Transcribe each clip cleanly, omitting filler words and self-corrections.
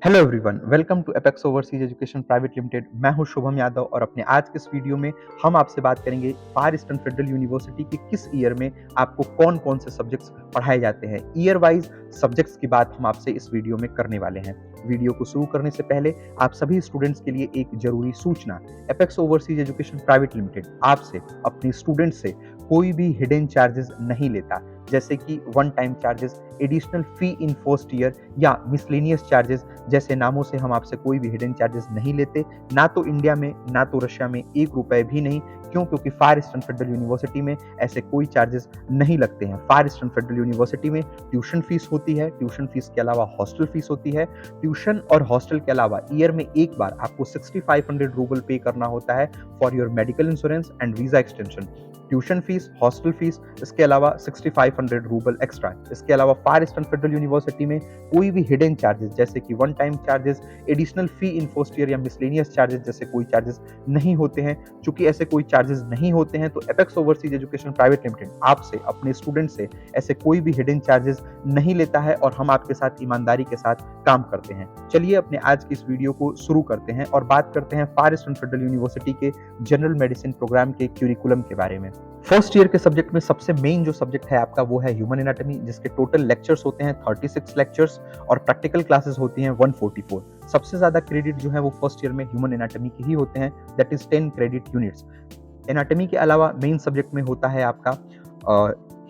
Hello everyone, welcome to Apex Overseas Education Private Limited. मैं हूं शुभम यादव और अपने आज के इस वीडियो में हम आपसे बात करेंगे फार ईस्टर्न फेडरल यूनिवर्सिटी के किस ईयर में आपको कौन कौन से सब्जेक्ट्स पढ़ाए जाते हैं। ईयर वाइज सब्जेक्ट्स की बात हम आपसे इस वीडियो में करने वाले हैं। वीडियो को शुरू करने से पहले आप सभी स्टूडेंट्स के लिए एक जरूरी सूचना। Apex Overseas Education Private limited आपसे अपने स्टूडेंट्स से कोई भी हिडन चार्जेस नहीं लेता, जैसे कि one time charges, additional fee in first year या मिसलेनियस चार्जेस जैसे नामों से हम आपसे कोई भी हिडन चार्जेस नहीं लेते। ना तो इंडिया में ना तो रशिया में ₹1 भी नहीं। क्यों? क्योंकि फार ईस्टर्न फेडरल यूनिवर्सिटी में ऐसे कोई चार्जेस नहीं लगते हैं। फार ईस्टर्न फेडरल यूनिवर्सिटी में ट्यूशन फीस होती है, ट्यूशन फीस के अलावा हॉस्टल फीस होती है। ट्यूशन और हॉस्टल के अलावा ईयर में एक बार आपको ₹6500 पे करना होता है for your medical insurance and visa extension. Tuition fees, hostel fees, इसके अलावा ₹6500 एक्स्ट्रा। इसके अलावा फार ईस्टर्न फेडरल यूनिवर्सिटी में कोई भी हिडन चार्जेस जैसे कि one time charges, additional fee in first year या मिसलेनियस चार्जेस जैसे कोई चार्जेस नहीं होते हैं। चूंकि ऐसे कोई चार्जेस नहीं होते हैं तो apex Overseas Education Private limited आपसे अपने स्टूडेंट से ऐसे कोई भी हिडन चार्जेस नहीं लेता है और हम आपके साथ ईमानदारी के साथ काम करते हैं। चलिए अपने आज की इस वीडियो को शुरू करते हैं और बात करते हैं फार ईस्टर्न फेडरल यूनिवर्सिटी के जनरल मेडिसिन प्रोग्राम के क्यूरिकुलम के बारे में। फर्स्ट ईयर के सब्जेक्ट में सबसे मेन जो सब्जेक्ट है आपका वो है ह्यूमन एनाटॉमी, जिसके टोटल लेक्चर्स होते हैं 36 लेक्चर्स और प्रैक्टिकल क्लासेस होती हैं 144। सबसे ज्यादा क्रेडिट जो है वो फर्स्ट ईयर में ह्यूमन एनाटॉमी के ही होते हैं, that is 10 credit units. Anatomy के अलावा मेन सब्जेक्ट में होता है आपका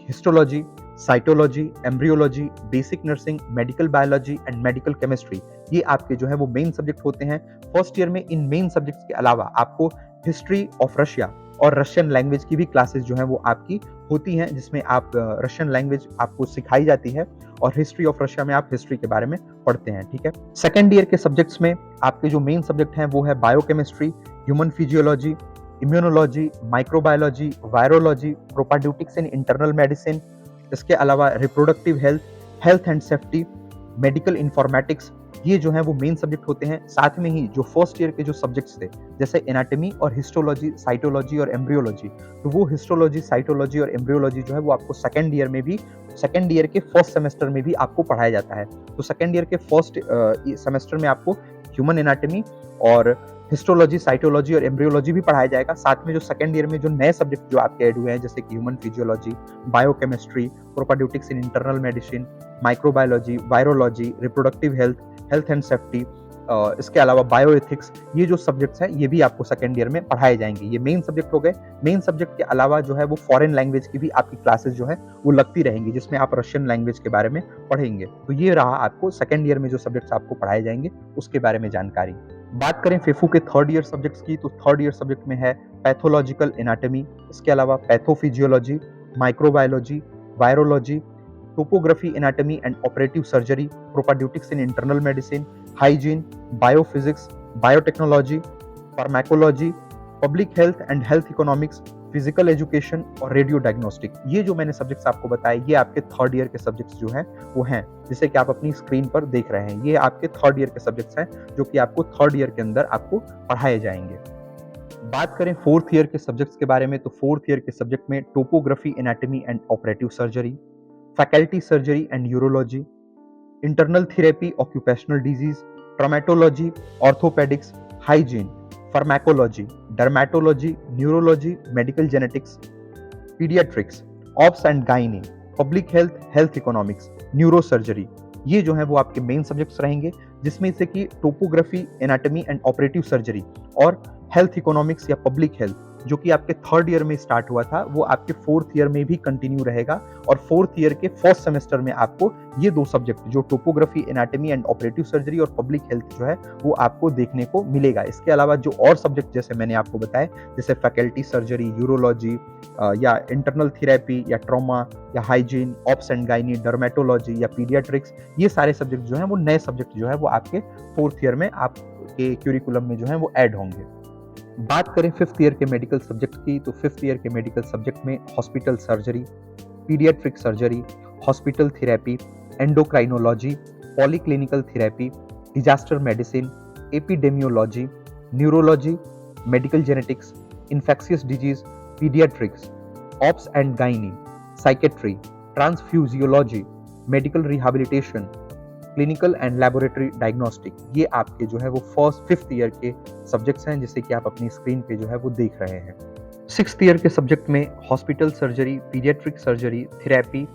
histology, cytology, embryology, basic nursing, medical biology and medical chemistry. ये आपके जो है वो मेन सब्जेक्ट होते हैं फर्स्ट ईयर में। इन मेन सब्जेक्ट्स के अलावा आपको हिस्ट्री ऑफ रशिया और रशियन लैंग्वेज की भी क्लासेस जो है वो आपकी होती हैं, जिसमें आप रशियन लैंग्वेज आपको सिखाई जाती है और हिस्ट्री ऑफ रशिया में आप हिस्ट्री के बारे में पढ़ते हैं। ठीक है। सेकेंड ईयर के सब्जेक्ट्स में आपके जो मेन सब्जेक्ट हैं वो है biochemistry, human physiology, immunology, microbiology, virology, propaedeutics in internal medicine. इसके अलावा reproductive health, health and safety, medical informatics, ये जो है वो मेन सब्जेक्ट होते हैं। साथ में ही जो फर्स्ट ईयर के जो सब्जेक्ट्स थे जैसे एनाटॉमी और हिस्टोलॉजी, साइटोलॉजी और एम्ब्रियोलॉजी, तो वो हिस्टोलॉजी, साइटोलॉजी और एम्ब्रियोलॉजी जो है वो आपको सेकंड ईयर में भी, सेकंड ईयर के फर्स्ट सेमेस्टर में भी आपको पढ़ाया जाता है। तो सेकंड ईयर के फर्स्ट सेमेस्टर में आपको ह्यूमन एनाटॉमी और हिस्टोलॉजी, साइटोलॉजी और एम्ब्रियोलॉजी भी पढ़ाया जाएगा। साथ में जो सेकंड ईयर में जो नए सब्जेक्ट जो आपके ऐड हुए हैं जैसे कि human physiology, biochemistry, propaedeutics in internal medicine, microbiology, virology, reproductive health, health and safety, इसके अलावा बायोएथिक्स, ये जो सब्जेक्ट्स हैं ये भी आपको सेकंड ईयर में पढ़ाए जाएंगे। ये मेन सब्जेक्ट हो गए। मेन सब्जेक्ट के अलावा जो है वो फॉरेन लैंग्वेज की भी आपकी क्लासेस जो है वो लगती रहेंगी, जिसमें आप रशियन लैंग्वेज के बारे में पढ़ेंगे। तो ये रहा आपको सेकंड ईयर में जो सब्जेक्ट्स आपको पढ़ाए जाएंगे उसके बारे में जानकारी। बात करें फेफू के थर्ड ईयर सब्जेक्ट्स की, तो थर्ड ईयर सब्जेक्ट में है पैथोलॉजिकल एनाटॉमी, इसके अलावा pathophysiology, microbiology, virology, topography anatomy and operative surgery, propaedeutics in internal medicine, hygiene, biophysics, biotechnology, pharmacology, public health and health economics, physical education और radio diagnostic. ये जो मैंने सब्जेक्ट्स आपको बताए ये आपके थर्ड ईयर के सब्जेक्ट्स जो हैं वो हैं, जिसे कि आप अपनी स्क्रीन पर देख रहे हैं। ये आपके थर्ड ईयर के सब्जेक्ट्स हैं जो कि आपको थर्ड ईयर के अंदर आपको पढ़ाए जाएंगे। बात करें फोर्थ ईयर के सब्जेक्ट्स के बारे में, तो फोर्थ ईयर के सब्जेक्ट में topography anatomy and operative surgery, faculty surgery and neurology, internal therapy, occupational disease, traumatology, orthopaedics, hygiene, pharmacology, dermatology, neurology, medical genetics, paediatrics, obs and gynae, public health, health economics, neuro surgery. ये जो है वो आपके main subjects रहेंगे, जिसमें से कि topography anatomy and operative surgery और हेल्थ इकोनॉमिक्स या पब्लिक हेल्थ जो कि आपके थर्ड ईयर में स्टार्ट हुआ था वो आपके फोर्थ ईयर में भी कंटिन्यू रहेगा। और फोर्थ ईयर के फर्स्ट सेमेस्टर में आपको ये दो सब्जेक्ट जो topography anatomy and operative surgery और पब्लिक हेल्थ जो है वो आपको देखने को मिलेगा। इसके अलावा जो और सब्जेक्ट जैसे मैंने आपको बताया जैसे फैकल्टी सर्जरी, यूरोलॉजी या इंटरनल थेरेपी या ट्रॉमा या hygiene, ops and gynae, dermatology या पीडियाट्रिक्स, ये सारे सब्जेक्ट जो है वो नए सब्जेक्ट जो है वो आपके फोर्थ ईयर में आपके क्यूरिकुलम में जो है वो ऐड होंगे। बात करें फिफ्थ ईयर के मेडिकल सब्जेक्ट की, तो फिफ्थ ईयर के मेडिकल सब्जेक्ट में hospital surgery, paediatric surgery, hospital therapy, endocrinology, polyclinical therapy, disaster medicine, epidemiology, neurology, medical genetics, infectious disease, paediatrics, obs and gynae, psychiatry, transfusiology, medical rehabilitation, clinical and laboratory diagnostic, ये आपके जो है वो first 5th year के subjects हैं, जैसे कि आप अपनी स्क्रीन पे जो है वो देख रहे हैं। 6th ईयर के सब्जेक्ट में hospital surgery, paediatric surgery, therapy,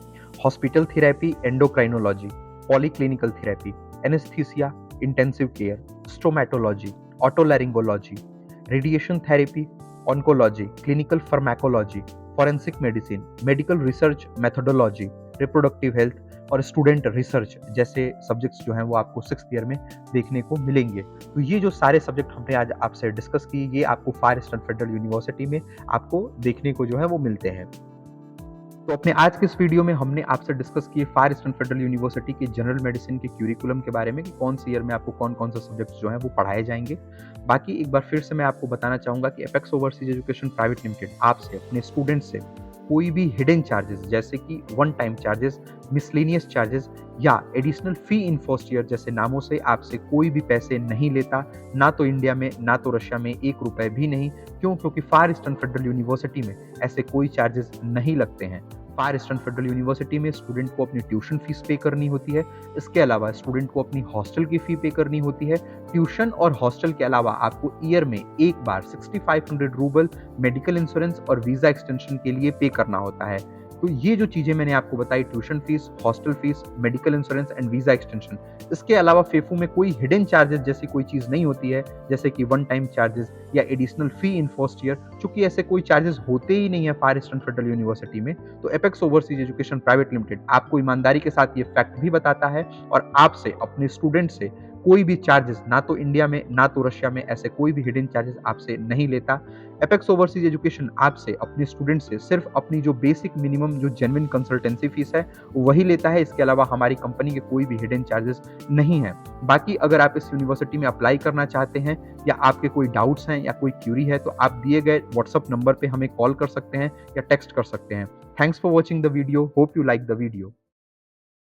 hospital therapy, endocrinology, polyclinical therapy, anaesthesia, intensive care, stomatology, otolaryngology, radiation therapy, oncology, clinical pharmacology, forensic medicine, medical research methodology, reproductive health और स्टूडेंट रिसर्च जैसे subjects जो हैं वो आपको 6th year में देखने को मिलेंगे। तो ये जो सारे सब्जेक्ट हमने आज आपसे डिस्कस किए, ये आपको फार ईस्टर्न फेडरल यूनिवर्सिटी में आपको देखने को जो है वो मिलते हैं। तो अपने आज के इस वीडियो में हमने आपसे डिस्कस किए फार ईस्टर्न फेडरल यूनिवर्सिटी के जनरल मेडिसिन के क्यूरिकुलम के बारे में कि कौन सी ईयर में आपको कौन-कौन से सब्जेक्ट्स जो हैं वो पढ़ाए जाएंगे। बाकी एक बार फिर से मैं आपको बताना चाहूँगा कि apex Overseas Education Private limited आपसे अपने स्टूडेंट्स से कोई भी हिडन चार्जेस जैसे कि one time charges, miscellaneous charges या additional fee in first year जैसे नामों से आपसे कोई भी पैसे नहीं लेता, ना तो इंडिया में ना तो रशिया में 1 रुपए भी नहीं। क्यों? क्योंकि फार ईस्टर्न फेडरल यूनिवर्सिटी में ऐसे कोई चार्जेस नहीं लगते हैं। फार ईस्टर्न फेडरल यूनिवर्सिटी में स्टूडेंट को अपनी ट्यूशन फीस पे करनी होती है। इसके अलावा स्टूडेंट को अपनी हॉस्टल की फी पे करनी होती है। ट्यूशन और हॉस्टल के अलावा आपको ईयर में एक बार 6500 रूबल मेडिकल इंश्योरेंस और वीजा एक्सटेंशन के लिए पे करना होता है। तो ये जो चीजें मैंने आपको बताई, tuition fees, hostel fees, medical insurance and visa extension, इसके अलावा फेफू में कोई हिडन चार्जेस जैसी कोई चीज नहीं होती है, जैसे कि वन टाइम चार्जेस या additional fee in first year. चूंकि ऐसे कोई चार्जेस होते ही नहीं है फार ईस्टर्न फेडरल यूनिवर्सिटी में, तो apex Overseas Education Private limited आपको ईमानदारी के साथ ये फैक्ट भी बताता है और आपसे अपने स्टूडेंट से कोई भी चार्जेस ना तो इंडिया में ना तो रशिया में ऐसे कोई भी हिडन चार्जेस आपसे नहीं लेता। एपेक्स ओवरसीज एजुकेशन आपसे अपने स्टूडेंट से सिर्फ अपनी जो बेसिक मिनिमम जो जेन्युइन कंसल्टेंसी फीस है वही लेता है। इसके अलावा हमारी कंपनी के कोई भी हिडन चार्जेस नहीं है। बाकी अगर आप इस यूनिवर्सिटी में अप्लाई करना चाहते हैं या आपके कोई डाउट्स हैं या कोई क्यूरी है तो आप दिए गए व्हाट्सएप नंबर पे हमें कॉल कर सकते हैं या टेक्स्ट कर सकते हैं। Thanks for watching the video, hope you like the video.